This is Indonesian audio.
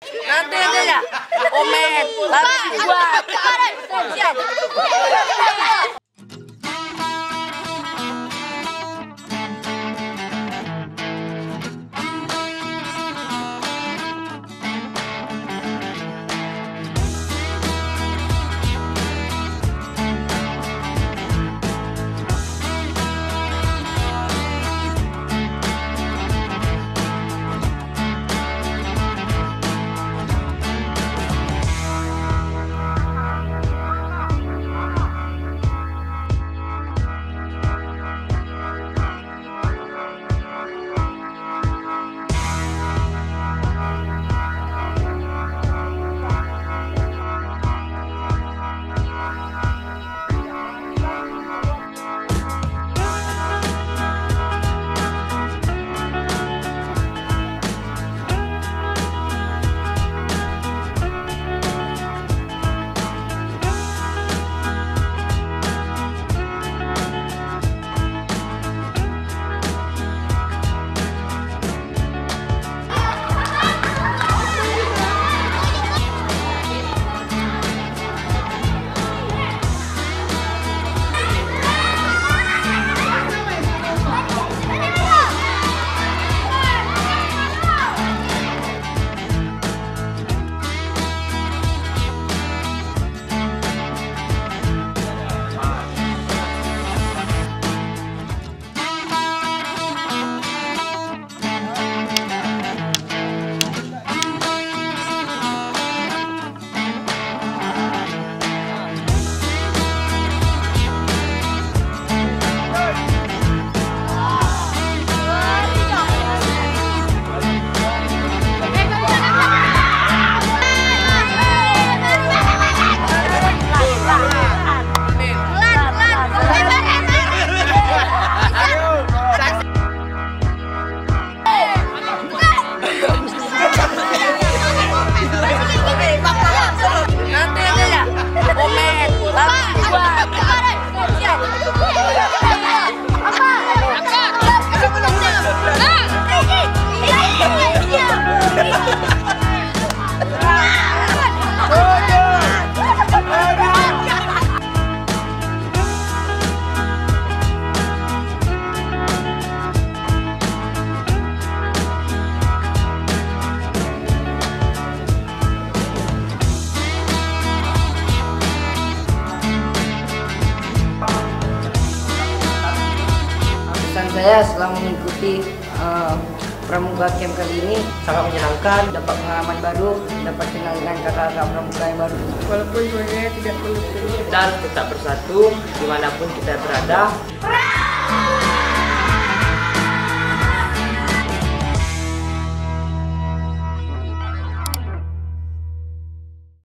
Nanti aja ya. Omen, lagi buat. Siap. Saya selama mengikuti pramuka camp kali ini sangat menyenangkan, dapat pengalaman baru, dapat kenal dengan kakak-kakak pramuka yang baru. Walaupun sebenarnya tidak menentu Dan tetap bersatu dimanapun kita berada.